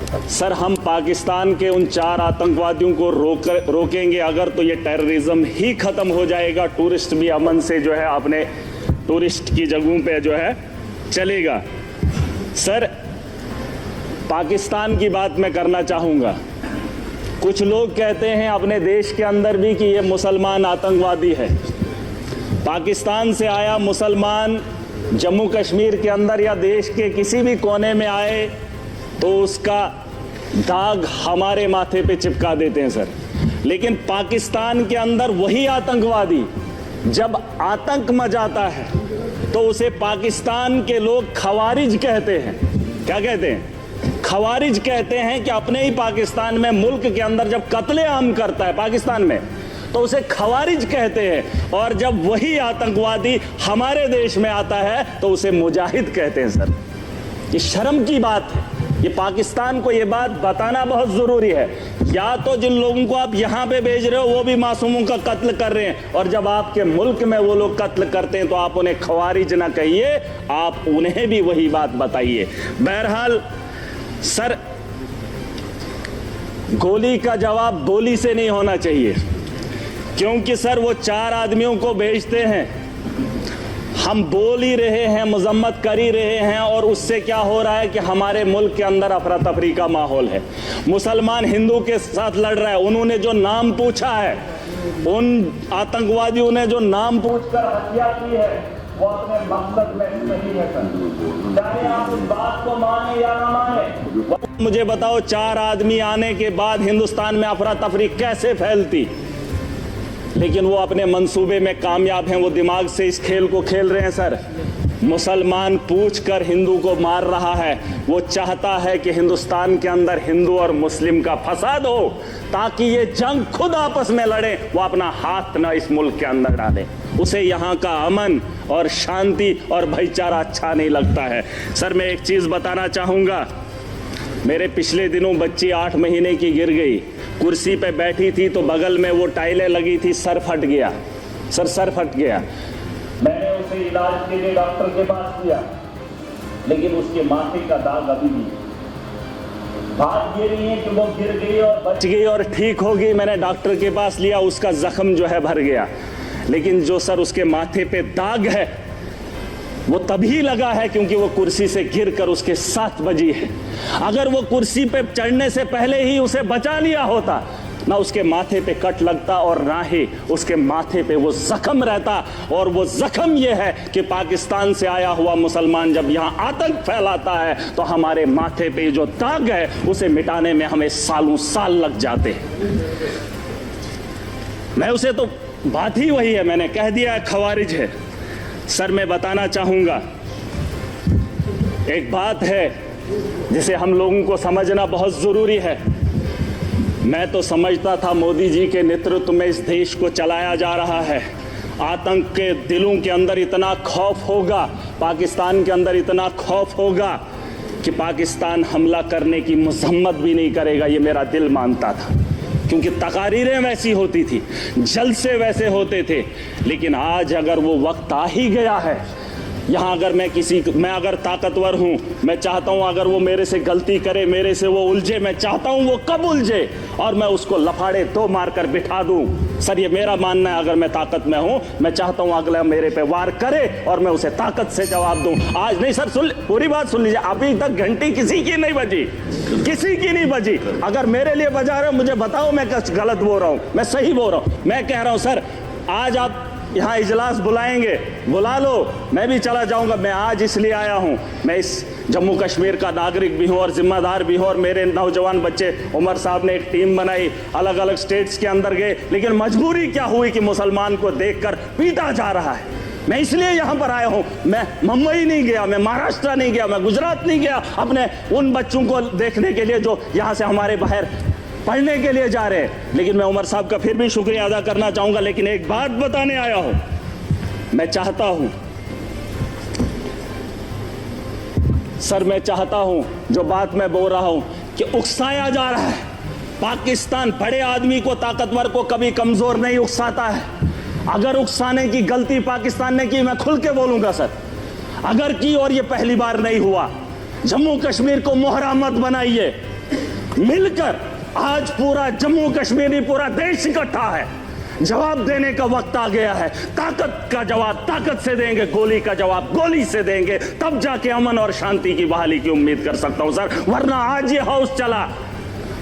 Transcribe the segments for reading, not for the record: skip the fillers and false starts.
Sir, हम पाकिस्तान के उन 4 आतंकवादियों को रोकेंगे अगर, तो ये टेररिज्म ही खत्म हो जाएगा। टूरिस्ट भी अमन से जो है अपने टूरिस्ट की जगहों पे जो है चलेगा। सर, पाकिस्तान की बात मैं करना चाहूँगा। कुछ लोग कहते हैं अपने देश के अंदर भी कि ये मुसलमान आतंकवादी है। पाकिस्तान से आया मुसलमान जम्मू कश्मीर के अंदर या देश के किसी भी कोने में आए तो उसका दाग हमारे माथे पे चिपका देते हैं सर। लेकिन पाकिस्तान के अंदर वही आतंकवादी जब आतंक मचाता है तो उसे पाकिस्तान के लोग खवारिज कहते हैं। क्या कहते हैं? खवारिज कहते हैं कि अपने ही पाकिस्तान में, मुल्क के अंदर जब कत्लेआम करता है पाकिस्तान में, तो उसे खवारिज कहते हैं। और जब वही आतंकवादी हमारे देश में आता है तो उसे मुजाहिद कहते हैं सर। ये शर्म की बात है। ये पाकिस्तान को ये बात बताना बहुत जरूरी है। या तो जिन लोगों को आप यहां पे भेज रहे हो वो भी मासूमों का कत्ल कर रहे हैं, और जब आपके मुल्क में वो लोग कत्ल करते हैं तो आप उन्हें खवारिज ना कहिए, आप उन्हें भी वही बात बताइए। बहरहाल सर, गोली का जवाब गोली से नहीं होना चाहिए, क्योंकि सर वो 4 आदमियों को भेजते हैं, हम बोल ही रहे हैं, मजम्मत कर ही रहे हैं, और उससे क्या हो रहा है कि हमारे मुल्क के अंदर अफरा तफरी का माहौल है। मुसलमान हिंदू के साथ लड़ रहा है। उन्होंने जो नाम पूछा है, उन आतंकवादियों ने जो नाम पूछकर हत्या की है, वो अपने मकसद में सही है सर। चाहे आप उस बात को माने या ना माने। मुझे बताओ, 4 आदमी आने के बाद हिंदुस्तान में अफरा तफरी कैसे फैलती? लेकिन वो अपने मंसूबे में कामयाब हैं। वो दिमाग से इस खेल को खेल रहे हैं सर। मुसलमान पूछकर हिंदू को मार रहा है। वो चाहता है कि हिंदुस्तान के अंदर हिंदू और मुस्लिम का फसाद हो, ताकि ये जंग खुद आपस में लड़े। वो अपना हाथ न इस मुल्क के अंदर डाले। उसे यहाँ का अमन और शांति और भाईचारा अच्छा नहीं लगता है। सर, मैं एक चीज़ बताना चाहूँगा। मेरे पिछले दिनों बच्ची 8 महीने की गिर गई, कुर्सी पे बैठी थी तो बगल में वो टाइलें लगी थी, सर फट गया सर, सर फट गया। मैंने उसे इलाज के लिए डॉक्टर के पास किया, लेकिन उसके माथे का दाग अभी भी। बात ये नहीं है कि वो गिर गई और बच गई और ठीक हो गई, मैंने डॉक्टर के पास लिया, उसका जख्म जो है भर गया। लेकिन जो सर उसके माथे पे दाग है वो तभी लगा है क्योंकि वो कुर्सी से गिरकर उसके साथ बजी है। अगर वो कुर्सी पे चढ़ने से पहले ही उसे बचा लिया होता, ना उसके माथे पे कट लगता और ना ही उसके माथे पे वो जख्म रहता। और वो जख्म ये है कि पाकिस्तान से आया हुआ मुसलमान जब यहाँ आतंक फैलाता है तो हमारे माथे पे जो दाग है उसे मिटाने में हमें सालों साल लग जाते हैं। मैं उसे तो बात ही वही है, मैंने कह दिया है खवारिज है। सर, मैं बताना चाहूँगा, एक बात है जिसे हम लोगों को समझना बहुत ज़रूरी है। मैं तो समझता था मोदी जी के नेतृत्व में इस देश को चलाया जा रहा है। आतंक के दिलों के अंदर इतना खौफ होगा, पाकिस्तान के अंदर इतना खौफ होगा कि पाकिस्तान हमला करने की मजम्मत भी नहीं करेगा, ये मेरा दिल मानता था। क्योंकि तकारीरें वैसी होती थी, जलसे वैसे होते थे। लेकिन आज अगर वो वक्त आ ही गया है, यहाँ अगर मैं अगर ताकतवर हूँ, मैं चाहता हूँ अगर वो मेरे से गलती करे, मेरे से वो उलझे, मैं चाहता हूँ वो कब उलझे और मैं उसको लफाड़े 2 मारकर बिठा दूँ। सर, ये मेरा मानना है। अगर मैं ताकत में हूँ, मैं चाहता हूँ अगला मेरे पे वार करे और मैं उसे ताकत से जवाब दूँ। आज नहीं सर, पूरी बात सुन लीजिए। अभी तक घंटी किसी की नहीं बजी, किसी की नहीं बजी। अगर मेरे लिए बजा रहे हो मुझे बताओ मैं गलत बोल रहा हूँ, मैं सही बोल रहा हूँ। मैं कह रहा हूँ सर, आज आप यहाँ इजलास बुलाएंगे, बुला लो, मैं भी चला जाऊंगा। मैं आज इसलिए आया हूँ, मैं इस जम्मू कश्मीर का नागरिक भी हूँ और जिम्मेदार भी हूँ। और मेरे नौजवान बच्चे, उमर साहब ने एक टीम बनाई, अलग अलग स्टेट्स के अंदर गए। लेकिन मजबूरी क्या हुई कि मुसलमान को देखकर पीटा जा रहा है। मैं इसलिए यहाँ पर आया हूँ। मैं मुंबई नहीं गया, मैं महाराष्ट्र नहीं गया, मैं गुजरात नहीं गया अपने उन बच्चों को देखने के लिए जो यहाँ से हमारे बाहर पढ़ने के लिए जा रहे हैं। लेकिन मैं उमर साहब का फिर भी शुक्रिया अदा करना चाहूँगा। लेकिन एक बात बताने आया हूँ, मैं चाहता हूँ सर, मैं चाहता हूँ जो बात मैं बोल रहा हूँ कि उकसाया जा रहा है। पाकिस्तान बड़े आदमी को, ताकतवर को कभी कमज़ोर नहीं उकसाता है। अगर उकसाने की गलती पाकिस्तान ने की, मैं खुल के बोलूँगा सर, अगर की, और ये पहली बार नहीं हुआ। जम्मू कश्मीर को मोहरा मत बनाइए। मिलकर आज पूरा जम्मू कश्मीर, पूरा देश इकट्ठा है। जवाब देने का वक्त आ गया है। ताकत का जवाब ताकत से देंगे, गोली का जवाब गोली से देंगे, तब जाके अमन और शांति की बहाली की उम्मीद कर सकता हूं सर। वरना आज ये हाउस चला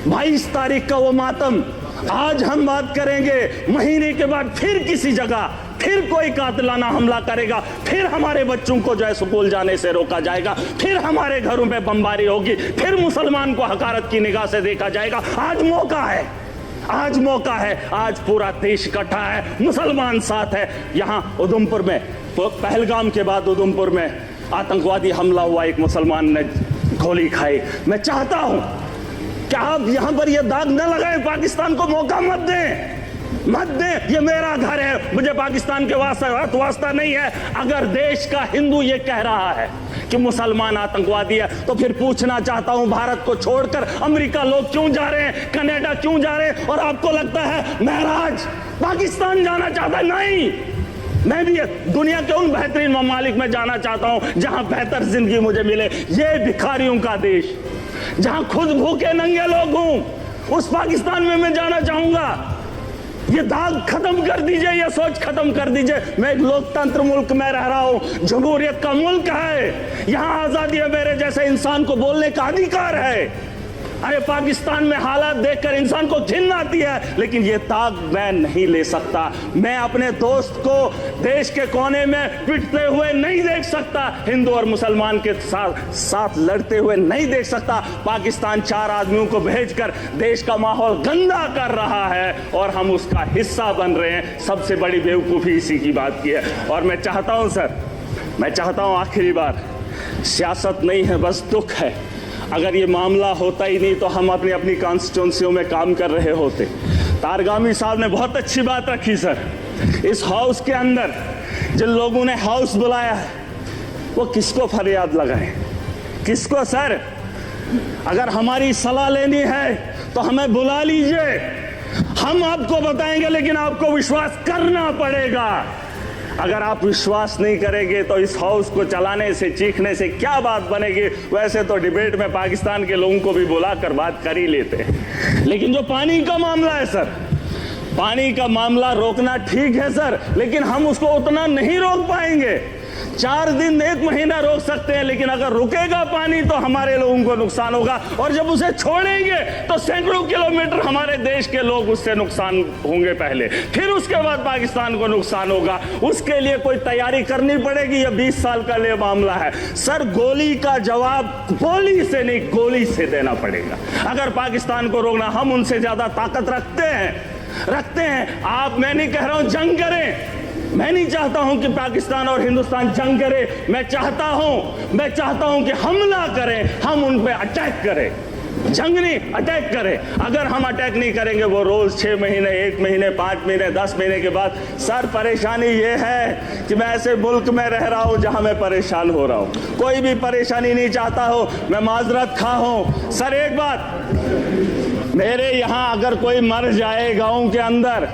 22 तारीख का वो मातम, आज हम बात करेंगे, महीने के बाद फिर किसी जगह फिर कोई कातिलाना हमला करेगा, फिर हमारे बच्चों को जो है स्कूल जाने से रोका जाएगा, फिर हमारे घरों पे बमबारी होगी, फिर मुसलमान को हकारत की निगाह से देखा जाएगा। आज मौका है, आज मौका है, आज पूरा देश इकट्ठा है, मुसलमान साथ है। यहां उधमपुर में, पहलगाम के बाद उधमपुर में आतंकवादी हमला हुआ, एक मुसलमान ने गोली खाई। मैं चाहता हूं कि आप यहां पर यह दाग न लगाएं, पाकिस्तान को मौका मत दें, मत दें। ये मेरा घर है, मुझे पाकिस्तान के वास्ता नहीं है। अगर देश का हिंदू ये कह रहा है कि मुसलमान आतंकवादी है, तो फिर पूछना चाहता हूं, भारत को छोड़कर अमेरिका लोग क्यों जा रहे हैं, कनाडा क्यों जा रहे हैं? और आपको लगता है महराज पाकिस्तान जाना चाहता है? नहीं, मैं भी दुनिया के उन बेहतरीन ममालिक में जाना चाहता हूं जहां बेहतर जिंदगी मुझे मिले। ये भिखारियों का देश, जहां खुद भूखे नंगे लोग हूं, उस पाकिस्तान में मैं जाना चाहूंगा। ये दाग खत्म कर दीजिए, ये सोच खत्म कर दीजिए। मैं एक लोकतंत्र मुल्क में रह रहा हूं, जमहूरियत का मुल्क है, यहां आजादी है, मेरे जैसे इंसान को बोलने का अधिकार है। अरे पाकिस्तान में हालात देखकर इंसान को घिन आती है, लेकिन ये दाग मैं नहीं ले सकता। मैं अपने दोस्त को देश के कोने में पिटते हुए नहीं देख सकता, हिंदू और मुसलमान के साथ लड़ते हुए नहीं देख सकता। पाकिस्तान 4 आदमियों को भेजकर देश का माहौल गंदा कर रहा है और हम उसका हिस्सा बन रहे हैं। सबसे बड़ी बेवकूफ़ी इसी की बात की है। और मैं चाहता हूं सर, मैं चाहता हूं आखिरी बार, सियासत नहीं है, बस दुख है। अगर ये मामला होता ही नहीं तो हम अपनी अपनी कॉन्स्टिट्यूंसियों में काम कर रहे होते। तारगामी साहब ने बहुत अच्छी बात रखी सर। इस हाउस के अंदर जिन लोगों ने हाउस बुलाया है, वो किसको फरियाद लगाए, किसको? सर अगर हमारी सलाह लेनी है तो हमें बुला लीजिए, हम आपको बताएंगे, लेकिन आपको विश्वास करना पड़ेगा। अगर आप विश्वास नहीं करेंगे तो इस हाउस को चलाने से, चीखने से क्या बात बनेगी? वैसे तो डिबेट में पाकिस्तान के लोगों को भी बुलाकर बात कर ही लेते हैं, लेकिन जो पानी का मामला है सर, पानी का मामला रोकना ठीक है सर, लेकिन हम उसको उतना नहीं रोक पाएंगे। 4 दिन 1 महीना रोक सकते हैं, लेकिन अगर रुकेगा पानी तो हमारे लोगों को नुकसान होगा, और जब उसे छोड़ेंगे तो सैकड़ों किलोमीटर हमारे देश के लोग उससे नुकसान होंगे पहले, फिर उसके बाद पाकिस्तान को नुकसान होगा। उसके लिए कोई तैयारी करनी पड़ेगी। यह 20 साल का लिए मामला है सर। गोली का जवाब गोली से नहीं, गोली से देना पड़ेगा। अगर पाकिस्तान को रोकना, हम उनसे ज्यादा ताकत रखते हैं। आप, मैं नहीं कह रहा हूं जंग करें, मैं नहीं चाहता हूं कि पाकिस्तान और हिंदुस्तान जंग करे। मैं चाहता हूं कि हमला करें, हम उन पे अटैक करें, जंग नहीं, अटैक करें। अगर हम अटैक नहीं करेंगे, वो रोज 6 महीने, 1 महीने, 5 महीने, 10 महीने के बाद, सर परेशानी ये है कि मैं ऐसे मुल्क में रह रहा हूं जहां मैं परेशान हो रहा हूं। कोई भी परेशानी नहीं चाहता हो, मैं माजरत खा हूं। सर एक बात, मेरे यहां अगर कोई मर जाए गाँव के अंदर,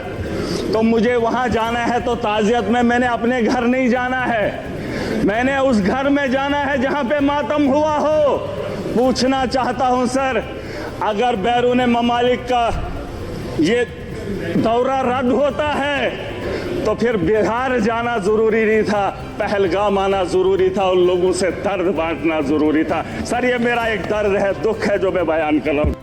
तो मुझे वहां जाना है तो ताजियत में मैंने अपने घर नहीं जाना है, मैंने उस घर में जाना है जहां पे मातम हुआ हो। पूछना चाहता हूं सर, अगर बैरून ममालिक का ये दौरा रद्द होता है तो फिर बिहार जाना जरूरी नहीं था, पहलगाम आना जरूरी था, उन लोगों से दर्द बांटना जरूरी था। सर ये मेरा एक दर्द है, दुख है जो मैं बयान कर रहा हूं।